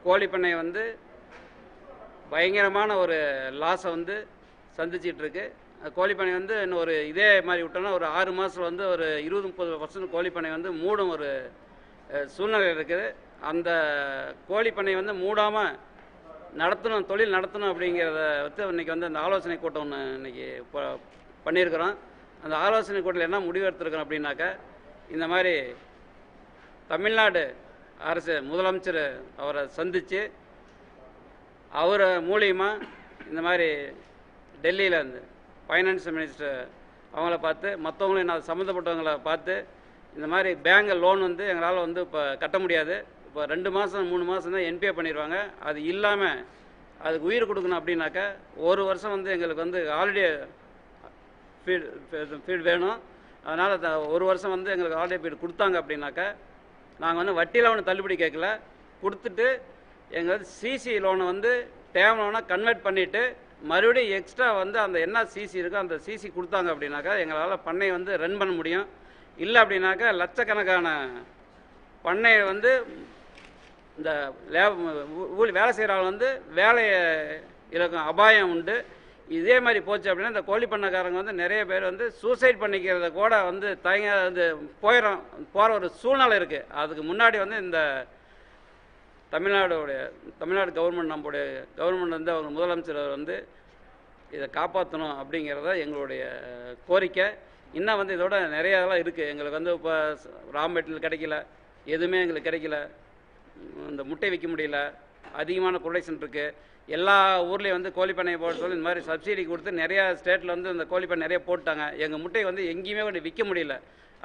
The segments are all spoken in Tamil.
கோழி பண்ணை வந்து பயங்கரமான ஒரு லாஸை வந்து சந்திச்சிட்டு இருக்கு. கோழி பண்ணை வந்து இன்னும் ஒரு இதே மாதிரி விட்டோம்னா ஒரு 6 மாதத்தில் வந்து ஒரு 20-30% கோழி பண்ணை வந்து மூடும் ஒரு சூழ்நிலை இருக்குது. அந்த கோழி பண்ணை வந்து மூடாமல் நடத்தணும், தொழில் நடத்தணும் அப்படிங்கிறத வந்து இன்றைக்கி வந்து அந்த ஆலோசனை கூட்டம் ஒன்று இன்றைக்கி பண்ணியிருக்கிறோம். அந்த ஆலோசனை கூட்டத்தில் என்ன முடிவு எடுத்திருக்கிறோம் அப்படின்னாக்கா, இந்த மாதிரி தமிழ்நாடு அரசு முதலமைச்சர் அவரை சந்தித்து அவர் மூலியமாக இந்த மாதிரி டெல்லியில் இருந்து ஃபைனான்ஸ் மினிஸ்டர் அவங்கள பார்த்து மற்றவங்களையும் நான் சம்மந்தப்பட்டவங்களை பார்த்து இந்த மாதிரி பேங்க் லோன் வந்து எங்களால் வந்து இப்போ கட்ட முடியாது, இப்போ 2 மாதம் 3 மாதம் தான் என்பிஏ பண்ணிடுவாங்க, அது இல்லாமல் அதுக்கு உயிர் கொடுக்கணும் அப்படின்னாக்கா 1 வருஷம் வந்து எங்களுக்கு வந்து ஹாலிடே ஃபீல்டு வேணும். அதனால் 1 வருஷம் வந்து எங்களுக்கு ஹாலிடே ஃபீல்டு கொடுத்தாங்க அப்படின்னாக்கா நாங்கள் வந்து வட்டியில் ஒன்று தள்ளுபடி கேட்கல, கொடுத்துட்டு எங்களுக்கு சிசி லோனை வந்து தேவைன்னா கன்வெர்ட் பண்ணிவிட்டு மறுபடியும் எக்ஸ்ட்ரா வந்து அந்த என்ன சிசி இருக்கோ அந்த சிசி கொடுத்தாங்க அப்படின்னாக்கா எங்களால் பண்ணையை வந்து ரன் பண்ண முடியும். இல்லை அப்படின்னாக்கா லட்சக்கணக்கான பண்ணையை வந்து இந்த வேலை செய்கிறாங்க வந்து வேலையை இழக்கும் அபாயம் உண்டு. இதே மாதிரி போச்சு அப்படின்னா இந்த கோழி பண்ணைக்காரங்க வந்து நிறைய பேர் வந்து சூசைட் பண்ணிக்கிறத கூட வந்து வந்து போகிற ஒரு சூழ்நிலை இருக்குது. அதுக்கு முன்னாடி வந்து இந்த தமிழ்நாடு கவர்மெண்ட் நம்மளுடைய கவர்மெண்ட் வந்து அவங்க முதலமைச்சர் வந்து இதை காப்பாற்றணும் அப்படிங்கிறத எங்களுடைய கோரிக்கை. இன்னும் வந்து இதோட நிறையாலாம் இருக்குது. எங்களுக்கு வந்து இப்போ ரா மெட்டீரியல் கிடைக்கல, எதுவுமே எங்களுக்கு கிடைக்கல, இந்த முட்டை விற்க முடியல, அதிகமான ப்ரொடக்ஷன் இருக்குது. எல்லா ஊர்லேயும் வந்து கோழி பண்ணையை போட சொல்லி இந்த மாதிரி சப்சிடி கொடுத்து நிறையா ஸ்டேட்டில் வந்து இந்த கோழி பண்ணை நிறைய போட்டாங்க. எங்கள் முட்டை வந்து எங்கேயுமே வந்து விற்க முடியல.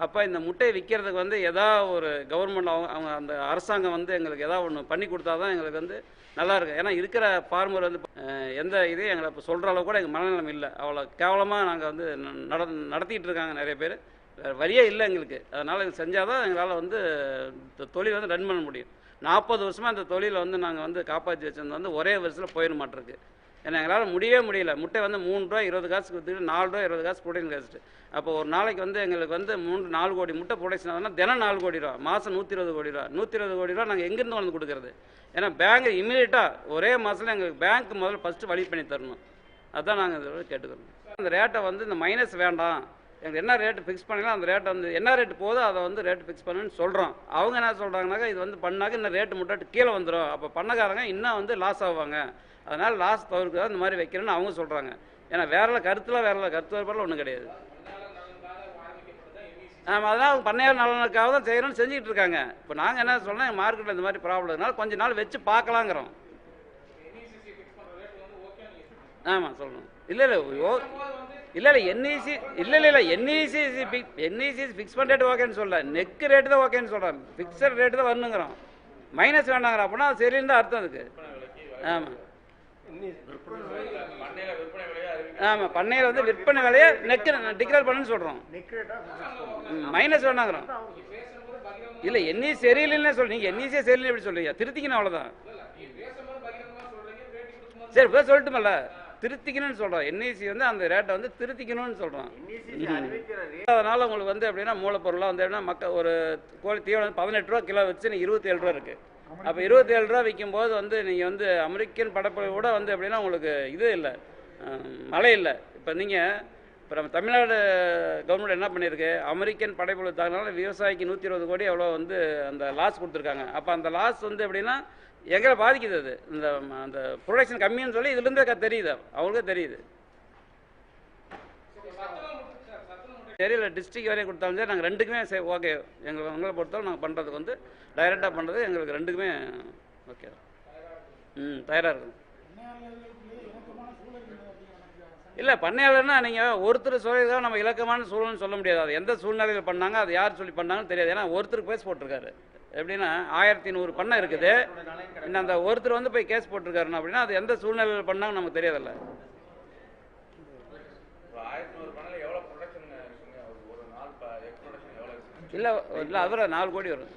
அப்போ இந்த முட்டையை விற்கிறதுக்கு வந்து ஏதாவது ஒரு கவர்மெண்ட் அவங்க அந்த அரசாங்கம் வந்து எங்களுக்கு ஏதாவது ஒன்று பண்ணி கொடுத்தா தான் எங்களுக்கு வந்து நல்லாயிருக்கும். ஏன்னா இருக்கிற ஃபார்மர் வந்து எந்த இதையும் எங்களை இப்போ சொல்கிற அளவு கூட எங்கள் மனநிலைமை இல்லை. அவ்வளோ கேவலமாக நாங்கள் வந்து நடத்திக்கிட்டு இருக்காங்க நிறைய பேர். வழியே இல்லை எங்களுக்கு. அதனால் இது செஞ்சால் தான் எங்களால் வந்து இந்த தொழில் வந்து ரன் பண்ண முடியும். 40 வருஷமாக இந்த தொழிலை வந்து நாங்கள் வந்து காப்பாற்றி வச்சிருந்தோம் வந்து ஒரே வருஷத்தில் போயிட மாட்டிருக்கு. ஏன்னா எங்களால் முடியல. முட்டை வந்து 3 ரூபா 20 காசு கொடுத்துட்டு 4 ரூபா 20 காசு ப்ரொடக்ஷன் காஸ்ட்டு. அப்போ ஒரு நாளைக்கு வந்து எங்களுக்கு வந்து 3-4 கோடி முட்டை ப்ரொடக்ஷன் ஆகுதுன்னா தினம் 4 கோடி ரூபா, மாதம் 120 கோடி ரூபா. 120 கோடி ரூபா நாங்கள் எங்கேருந்து வந்து கொடுக்குறது? ஏன்னா பேங்க் இமீடியட்டாக ஒரே மாதத்தில் எங்களுக்கு பேங்க் முதல்ல ஃபஸ்ட்டு வழி பண்ணி தரணும். அதுதான் நாங்கள் இதோட கேட்டுக்கிறோம். அந்த ரேட்டை வந்து இந்த மைனஸ் வேண்டாம், எங்களுக்கு என்ன ரேட்டு ஃபிக்ஸ் பண்ணிக்கலாம் அந்த ரேட்டை வந்து என்ன ரேட்டு போதோ அதை வந்து ரேட்டு ஃபிக்ஸ் பண்ணுன்னு சொல்கிறோம். அவங்க என்ன சொல்கிறாங்கனாக்கா இது வந்து பண்ணாக்க இன்னும் ரேட்டு முட்டாட்டு கீழே வந்துடும், அப்போ பண்ணக்காரங்க இன்னும் வந்து லாஸ் ஆவாங்க, அதனால் லாஸ் தவிர்க்க இந்த மாதிரி வைக்கிறேன்னு அவங்க சொல்கிறாங்க. ஏன்னா கருத்து வேறுபாடில் ஒன்றும் கிடையாது. ஆமாம், அதனால் அவங்க பண்ணையார் நலனுக்காக தான் செய்கிறோன்னு செஞ்சுக்கிட்டு இருக்காங்க. இப்போ நாங்கள் என்ன சொல்கிறோம், மார்க்கெட்டில் இந்த மாதிரி ப்ராப்ளம் இருந்தாலும் கொஞ்ச நாள் வச்சு பார்க்கலாங்கிறோம். ஆமாம் சொல்லணும். இல்லை என்இசி ஃபிக்ஸ் பண்ண ரேட்டு ஓகேன்னு சொல்ல, நெக்கு ரேட்டு தான் ஓகேன்னு சொல்கிறேன், ஃபிக்ஸட் ரேட்டு தான் வரணுங்கிறோம், மைனஸ் வேண்டாங்கிறோம். அப்படின்னா அது சரின்னு தான் அர்த்தம் அதுக்கு. ஆமாம் ஆமாம், பண்ணையில் வந்து விற்பனை விலையை நெக்கு டிக்ளேர் பண்ணுன்னு சொல்கிறோம், மைனஸ் வேணாங்கிறோம். இல்லை என்இசி சரியில்லைன்னு சொல்ல, நீங்கள் என்இசியே சரியில்லை எப்படி சொல்றீங்க? திருத்திக்கணும், அவ்வளோதான். சரி இப்போ சொல்லட்டுமல்ல, திருத்திக்கணும்னு சொல்கிறோம். என்இசி வந்து அந்த ரேட்டை வந்து திருத்திக்கணும்னு சொல்கிறோம். அதனால் உங்களுக்கு வந்து எப்படின்னா மூலப்பொருளாக வந்து எப்படின்னா ஒரு கோழி தீவனம் 18 ரூபா கிலோ வச்சு நீங்கள் 27 ரூபா இருக்குது. அப்போ 27 ரூபா விற்கும்போது வந்து நீங்கள் வந்து அமெரிக்கன் படப்பை கூட வந்து எப்படின்னா உங்களுக்கு இது இல்லை, மழை இல்லை. இப்போ நம்ம தமிழ்நாடு கவர்மெண்ட் என்ன பண்ணியிருக்கு, அமெரிக்கன் படைப்புழு தாக்குனால விவசாயிக்கு 120 கோடி எவ்வளோ வந்து அந்த லாஸ் கொடுத்துருக்காங்க. அப்போ அந்த லாஸ் வந்து எப்படின்னா எங்களை பாதிக்குது. அது அந்த ப்ரொடக்ஷன் கம்மின்னு சொல்லி இதுலேருந்தே தெரியுது, அவங்களுக்கே தெரியுது. தெரியல, டிஸ்ட்ரிக்ட் வரையும் கொடுத்தாலும் சரி, நாங்கள் ரெண்டுக்குமே ஓகே. எங்களை பொறுத்தவரை நாங்கள் பண்ணுறதுக்கு வந்து டைரெக்டாக பண்ணுறது எங்களுக்கு ரெண்டுக்குமே ஓகே. தயாராக இருக்கும். இல்லை பண்ணையாளர்னா நீங்கள் ஒருத்தர் சொல்லிதான் நம்ம இலக்கமான சூழ்நிலை சொல்ல முடியாது. அது எந்த சூழ்நிலையில் பண்ணாங்க, அது யார் சொல்லி பண்ணாங்கன்னு தெரியாது. ஏன்னா ஒருத்தருக்கு கேஸ் போட்டிருக்காரு. எப்படின்னா 1100 பண்ணை இருக்குது, இன்னும் அந்த ஒருத்தர் வந்து போய் கேஸ் போட்டிருக்காருன்னா அப்படின்னா அது எந்த சூழ்நிலையில் பண்ணாங்கன்னு நமக்கு தெரியாதுல்ல. இல்லை இல்லை அவரை 4 கோடி வரும்.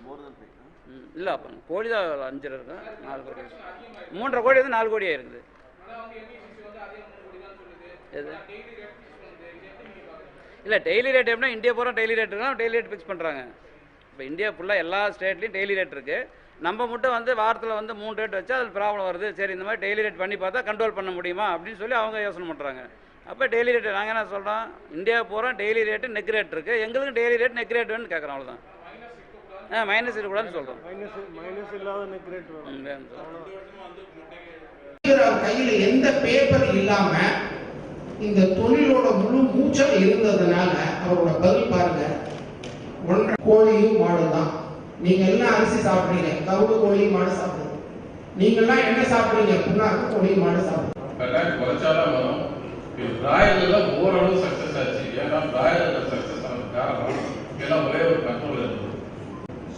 இல்லை அப்போ கோடி தான் 5 இருக்கும், 4 கோடி 3.5 கோடி வந்து 4 கோடி ஆயிருக்குது. எது இல்லை டெய்லி ரேட் எப்படின்னா இந்தியா பூரா டெய்லி ரேட் இருக்குன்னா டெய்லி ரேட் ஃபிக்ஸ் பண்ணுறாங்க. இப்போ இந்தியா ஃபுல்லாக எல்லா ஸ்டேட்லேயும் டெய்லி ரேட் இருக்குது. நம்ம மட்டும் வந்து வாரத்தில் வந்து 3 ரேட் வச்சா அதில் ப்ராப்ளம் வருது, சரி இந்த மாதிரி டெய்லி ரேட் பண்ணி பார்த்தா கண்ட்ரோல் பண்ண முடியுமா அப்படின்னு சொல்லி அவங்க யோசனை பண்ணுறாங்க. அப்போ டெய்லி ரேட்டு நாங்கள் என்ன சொல்கிறோம், இந்தியா பூரா டெய்லி ரேட்டு நெக் ரேட் இருக்குது, எங்களுக்கு டெய்லி ரேட் நெக் ரேட் வேணும்னு கேட்குறோம், அவ்வளோதான். மைனஸ் இருக்கக்கூடாதுன்னு சொல்கிறோம். கையில் எந்த பேப்பர் இல்லாம இந்த தொழிலோட முழு மூச்சல் இருந்ததுனால அவரோட பதில் பாருங்க. ஒன்றரை கோழியும் மாடு தான். நீங்க எல்லாம் அரிசி சாப்பிடுறீங்க, கவுடு கோழியும் மாடு சாப்பிடுங்க. நீங்க எல்லாம் என்ன சாப்பிடுறீங்க, புண்ணாக்கு கோழியும் மாடு சாப்பிடுங்க. ஓரளவு சக்சஸ் ஆச்சு. ஏன்னா பிராய்லர் சக்சஸ் ஆனது காரணம் எல்லாம் ஒரே ஒரு கண்ட்ரோல் இருந்தது.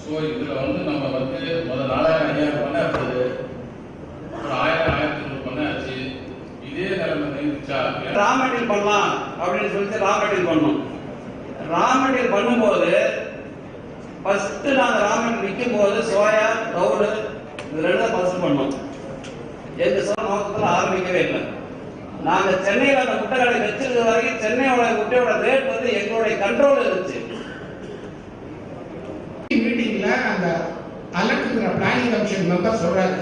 ஸோ இதுல வந்து நம்ம வந்து முதல் 4000-5000 பண்ண அடுத்தது ஒரு 1000-1500 பண்ண ஆச்சு. இதே நிலைமை நீடிச்சா ரா மெட்டீரியல் பண்ணலாம் அப்படின்னு சொல்லிட்டு ரா மெட்டீரியல் பண்ணோம். ரா மெட்டீரியல் பண்ணும்போது ஃபர்ஸ்ட் நாங்கள் ரா மெட்டீரியல் விற்கும் போது சோயா கவுடு இது ரெண்டும் ஃபர்ஸ்ட் பண்ணோம். எங்க சொன்ன நோக்கத்தில் ஆரம்பிக்கவே இல்லை. நாங்கள் சென்னையில் அந்த முட்டை கடை வச்சிருக்கிற வரைக்கும் சென்னையோட முட்டையோட ரேட் வந்து எங்களுடைய கண்ட்ரோல் இருந்துச்சு. மீட்டிங்ல அந்த அலர்ட்ங்கிற பிளானிங் கமிஷன் மெம்பர் சொல்றாரு,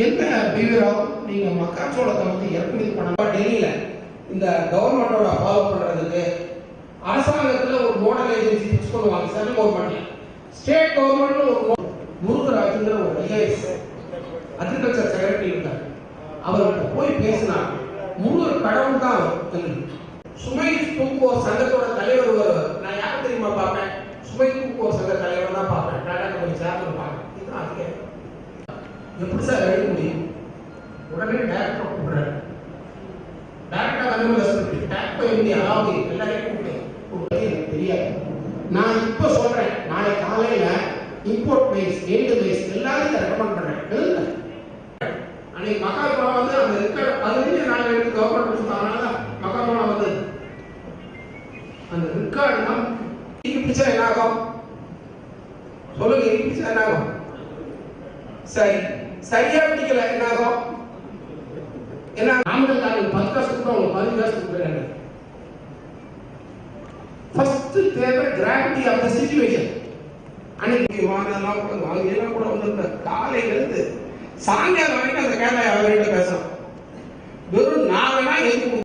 என்ன பிவிராவ் நீங்க மக்காச்சோளத்தை வந்து இறக்குமதி பண்ண டெல்லியில இந்த கவர்மெண்டோட ஃபாலோ பண்றதுக்கு அரசாங்கத்துல ஒரு மோடல் ஏஜென்சி ஃபிக்ஸ் பண்ணுவாங்க. சென்ட்ரல் கவர்மெண்ட், ஸ்டேட் கவர்மெண்ட்ல ஒரு முருகராஜுங்கிற ஒரு ஐஏஎஸ் அக்ரிகல்ச்சர் செக்ரட்டரி இருந்தார். அவர்கிட்ட போய் பேசினா முருகர் கடவுள் தான் அவர். சுமை தூக்குவோர் சங்கத்தோட தலைவர் வருவார். நான் யாரை தெரியுமா பார்ப்பேன், சுமை தூக்குவோர் சங்க தலைவர் தான் பார்ப்பேன். டாடா கம்பெனி சேர்ந்து பார்ப்பேன். இதுதான் அதிகம். எப்படி சார் எழுத முடியும்? உடனே டைரக்டர் கூப்பிடுறாரு. டைரக்டா வந்து டேக் பை இந்தியா அதாவது எல்லாரையும் கூப்பிட்டு எனக்கு தெரியாது. நான் இப்ப சொல்றேன், நாளை காலையில இம்போர்ட் வைஸ் எய்டு வைஸ் எல்லாரையும் ரெக்கமெண்ட் பண்றேன். அன்னைக்கு மக்காச்சோளம் வந்து அந்த ரெக்கார்டு 15 நாள் எடுத்து கவர்மெண்ட் கொடுத்தாங்க. மக்காச்சோளம் வந்து அந்த ரெக்கார்டு தான் பிடிச்சா என்ன ஆகும் சொல்லுங்க. பிடிச்சா என்ன ஆகும்? சரி, சரியா பிடிக்கல என்ன ஆகும்? ஏன்னா நாமக்கல் காலையில் 10 காசு கொடுத்தா அவங்க 15 காசு கொடுக்குறாங்க. ஃபர்ஸ்ட் தேவை கிராவிட்டி ஆஃப் த சிச்சுவேஷன். அன்னைக்கு வாங்கலாம் கூட வந்து காலையில இருந்து சாயங்காலம் வரைக்கும் அந்த கேள்வி அவர்கிட்ட பேசணும். வெறும் 4 நாள் எதுக்கு